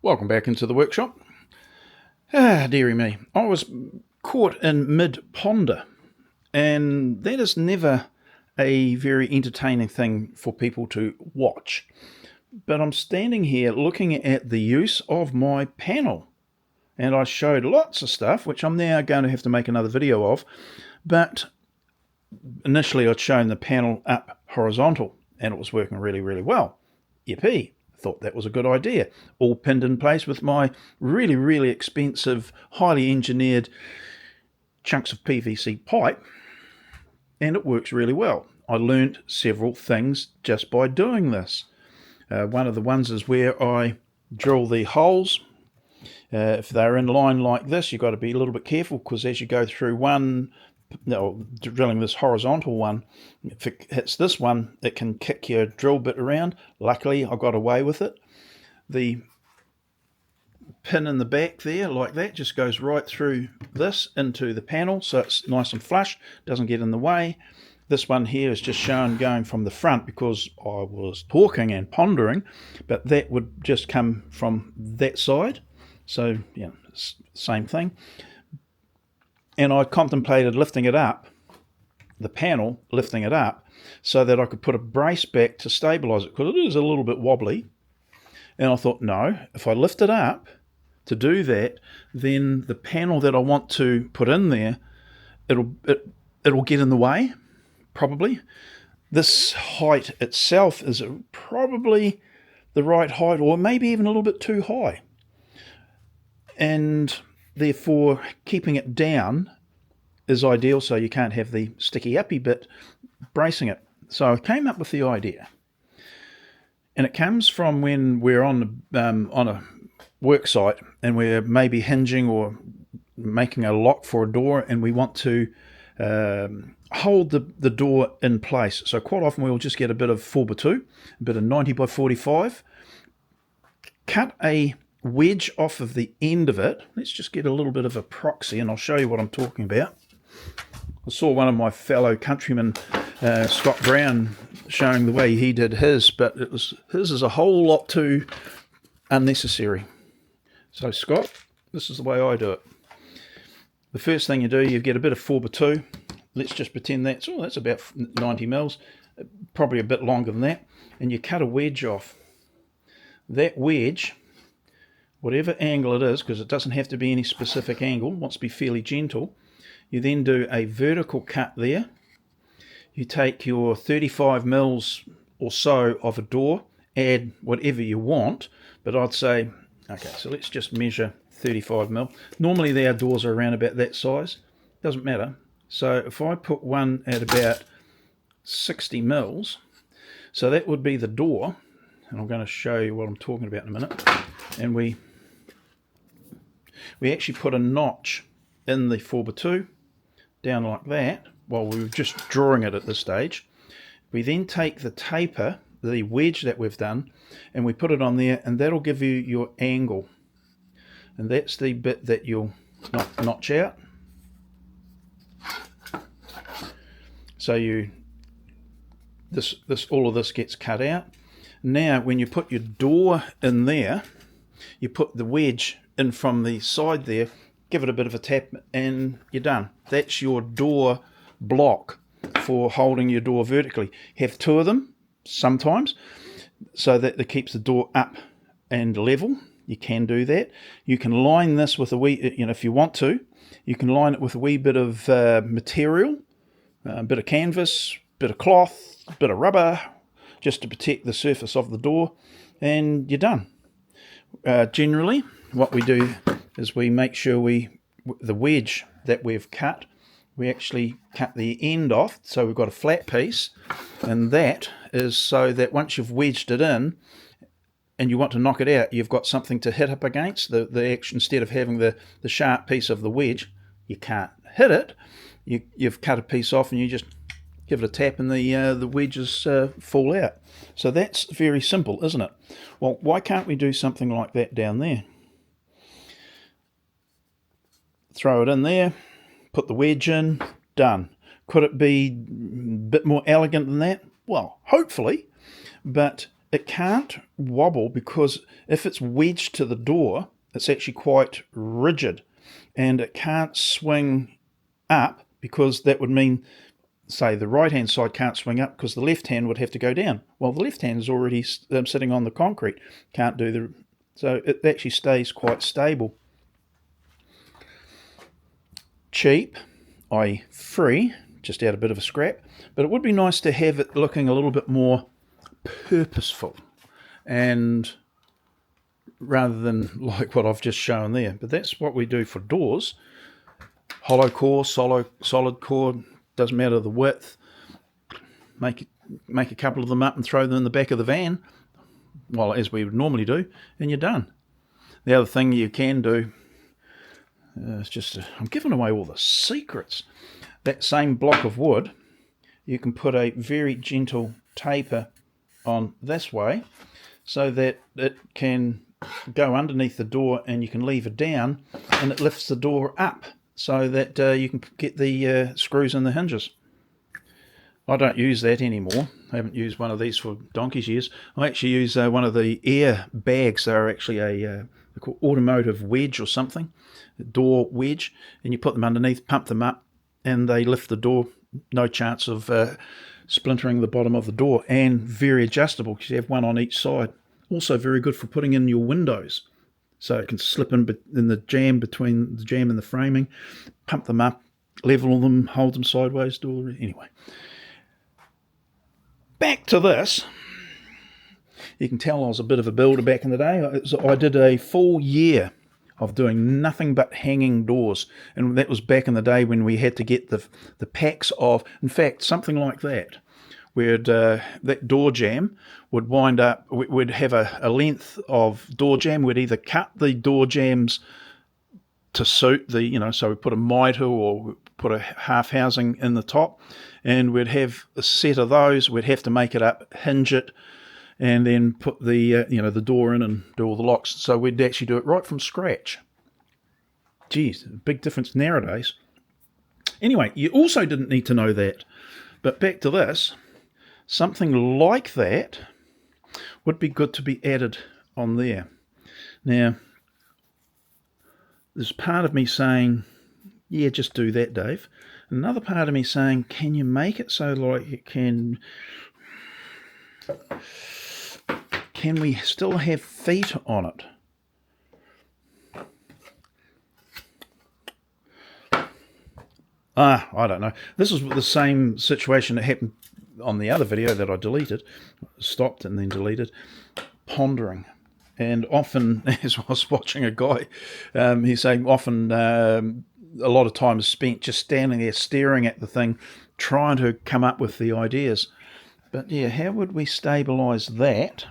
Welcome back into the workshop. Dearie me, I was caught in mid-ponder, and that is never a very entertaining thing for people to watch. But I'm standing here looking at the use of my panel, and I showed lots of stuff, which I'm now going to have to make another video of, but initially I'd shown the panel up horizontal, and it was working really, really well. Yippee! Thought that was a good idea. All pinned in place with my really, really expensive, highly engineered chunks of PVC pipe, and it works really well. I learned several things just by doing this. One of the ones is where I drill the holes. If they're in line like this, you've got to be a little bit careful, because as you go through drilling this horizontal one, if it hits this one, it can kick your drill bit around. Luckily, I got away with it. The pin in the back there, like that, just goes right through this into the panel, so it's nice and flush, doesn't get in the way. This one here is just shown going from the front because I was talking and pondering, but that would just come from that side. So, yeah, same thing. And I contemplated lifting it up, the panel, lifting it up, so that I could put a brace back to stabilize it, because it is a little bit wobbly. And I thought, no, if I lift it up to do that, then the panel that I want to put in there, it'll get in the way, probably. This height itself is probably the right height, or maybe even a little bit too high. And therefore, keeping it down is ideal, so you can't have the sticky uppy bit bracing it. So I came up with the idea, and it comes from when we're on a work site and we're maybe hinging or making a lock for a door, and we want to hold the door in place. So quite often we'll just get a bit of 4x2, a bit of 90 by 45, cut a wedge off of the end of it. Let's just get a little bit of a proxy, and I'll show you what I'm talking about. I saw one of my fellow countrymen, Scott Brown, showing the way he did his, but his is a whole lot too unnecessary. So Scott, this is the way I do it. The first thing you do, you get a bit of 4x2. Let's just pretend that's about 90 mils, probably a bit longer than that, and you cut a wedge off. That wedge, whatever angle it is, because it doesn't have to be any specific angle, it wants to be fairly gentle, you then do a vertical cut there. You take your 35 mils or so of a door, add whatever you want, but I'd say, okay, so let's just measure 35 mil. Normally their doors are around about that size, doesn't matter. So if I put one at about 60 mils, so that would be the door, and I'm going to show you what I'm talking about in a minute, and we actually put a notch in the 4x2 down like that while we were just drawing it at this stage. We then take the taper, the wedge that we've done, and we put it on there, and that'll give you your angle, and that's the bit that you'll notch out. So all of this gets cut out. Now when you put your door in there, you put the wedge in from the side there, give it a bit of a tap, and you're done. That's your door block for holding your door vertically. Have two of them sometimes, so that it keeps the door up and level. You can do that. You can line this with a wee, if you want to, you can line it with a wee bit of material, a bit of canvas, bit of cloth, bit of rubber, just to protect the surface of the door, and you're done. Generally, what we do is we make sure the wedge that we've cut, we actually cut the end off, so we've got a flat piece, and that is so that once you've wedged it in and you want to knock it out, you've got something to hit up against. The action, instead of having the sharp piece of the wedge, you can't hit it. You've cut a piece off and you just give it a tap, and the wedges fall out. So that's very simple, isn't it? Well, why can't we do something like that down there? Throw it in there, put the wedge in, done. Could it be a bit more elegant than that? Well, hopefully, but it can't wobble because if it's wedged to the door, it's actually quite rigid, and it can't swing up because that would mean, say, the right-hand side can't swing up because the left hand would have to go down. Well, the left hand is already sitting on the concrete, can't do the... So it actually stays quite stable. Cheap, i.e. free, just out a bit of a scrap, but it would be nice to have it looking a little bit more purposeful, and rather than like what I've just shown there. But that's what we do for doors. Hollow core, solid core, doesn't matter the width. Make a couple of them up and throw them in the back of the van, well, as we would normally do, and you're done. The other thing you can do is just, I'm giving away all the secrets. That same block of wood, you can put a very gentle taper on this way so that it can go underneath the door and you can lever down and it lifts the door up so that you can get the screws in the hinges. I don't use that anymore. I haven't used one of these for donkey's years. I actually use one of the air bags. They're actually they're called automotive wedge or something, a door wedge, and you put them underneath, pump them up, and they lift the door. No chance of splintering the bottom of the door, and very adjustable because you have one on each side. Also very good for putting in your windows, so it can slip in the jamb, between the jamb and the framing, pump them up, level them, hold them sideways. Anyway, back to this. You can tell I was a bit of a builder back in the day. I did a full year of doing nothing but hanging doors, and that was back in the day when we had to get the packs of, in fact, something like that, where that door jamb would wind up, we'd have a length of door jamb. We'd either cut the door jambs to suit the, so we put a mitre or put a half housing in the top, and we'd have a set of those. We'd have to make it up, hinge it, and then put the the door in and do all the locks. So we'd actually do it right from scratch. Geez, big difference nowadays. Anyway, you also didn't need to know that. But back to this, something like that would be good to be added on there. Now, there's part of me saying, yeah, just do that, Dave. Another part of me saying, can you make it so like it can we still have feet on it? I don't know. This is the same situation that happened on the other video that I deleted, stopped and then deleted, pondering. And often, as I was watching a guy, he's saying often a lot of time is spent just standing there staring at the thing, trying to come up with the ideas. But yeah, how would we stabilise that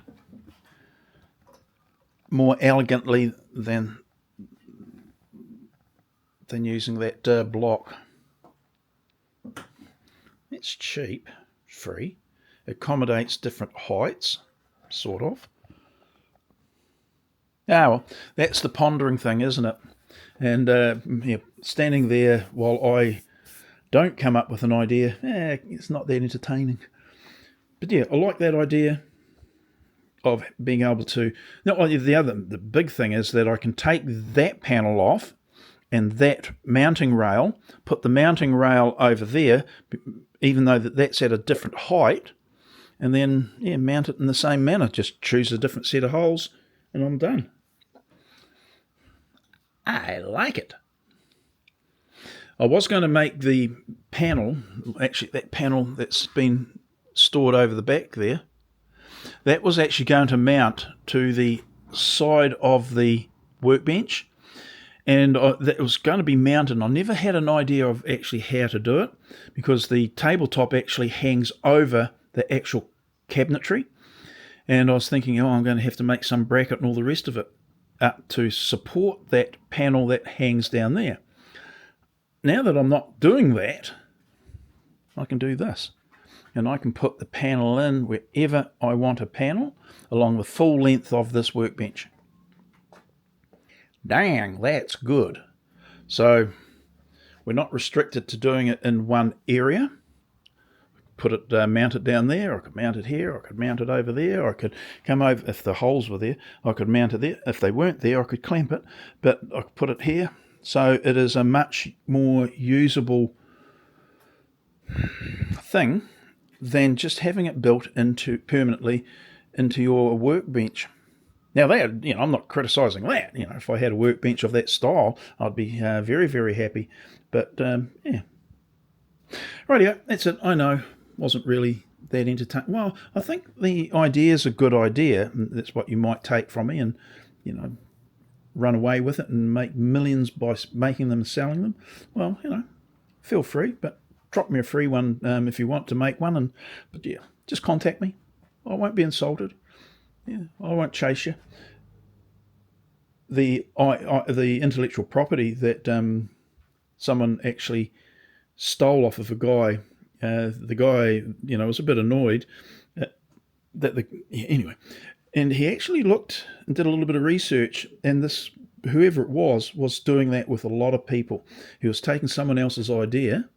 more elegantly than using that block? It's cheap, free, accommodates different heights, sort of. Well, that's the pondering thing, isn't it? And standing there while I don't come up with an idea, it's not that entertaining. But yeah, I like that idea of being able to... Now, the big thing is that I can take that panel off and that mounting rail, put the mounting rail over there, even though that's at a different height, and then mount it in the same manner. Just choose a different set of holes, and I'm done. I like it. I was going to make the panel, actually that panel that's been stored over the back there, that was actually going to mount to the side of the workbench, and that was going to be mounted. I never had an idea of actually how to do it, because the tabletop actually hangs over the actual cabinetry, and I was thinking, I'm going to have to make some bracket and all the rest of it up to support that panel that hangs down there. Now that I'm not doing that, I can do this, and I can put the panel in wherever I want a panel along the full length of this workbench. Dang, that's good. So we're not restricted to doing it in one area. put it, mount it down there, I could mount it here, I could mount it over there, I could come over, if the holes were there, I could mount it there. If they weren't there, I could clamp it, but I could put it here. So it is a much more usable thing than just having it built into permanently into your workbench. Now that, I'm not criticising that. If I had a workbench of that style, I'd be very, very happy. But yeah, rightio, that's it. I know, wasn't really that entertaining. Well, I think the idea is a good idea. That's what you might take from me, and run away with it and make millions by making them and selling them. Well, feel free, but drop me a free one if you want to make one. But yeah, just contact me. I won't be insulted. Yeah, I won't chase you. The intellectual property that someone actually stole off of a guy. The guy, was a bit annoyed anyway, and he actually looked and did a little bit of research, and this whoever it was doing that with a lot of people. He was taking someone else's idea,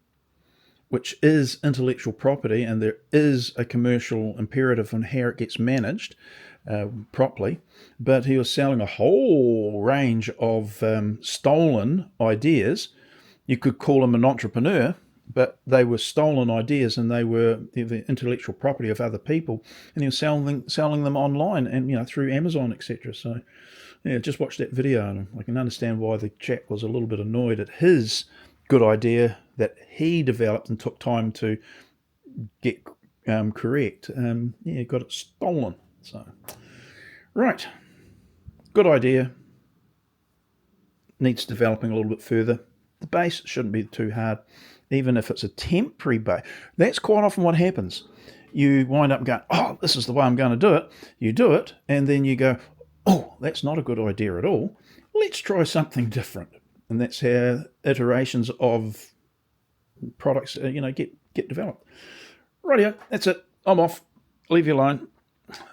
which is intellectual property, and there is a commercial imperative on how it gets managed properly, but he was selling a whole range of stolen ideas. You could call him an entrepreneur, but they were stolen ideas, and they were the intellectual property of other people, and he was selling them online and through Amazon, etc. So yeah, just watch that video, and I can understand why the chap was a little bit annoyed at his good idea that he developed and took time to get correct. Got it stolen. So, right, good idea. Needs developing a little bit further. The base shouldn't be too hard, even if it's a temporary base. That's quite often what happens. You wind up going, oh, this is the way I'm going to do it. You do it, and then you go, oh, that's not a good idea at all. Let's try something different. And that's how iterations of products, get developed. Rightio, that's it. I'm off. Leave you alone.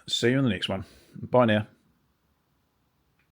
See you in the next one. Bye now.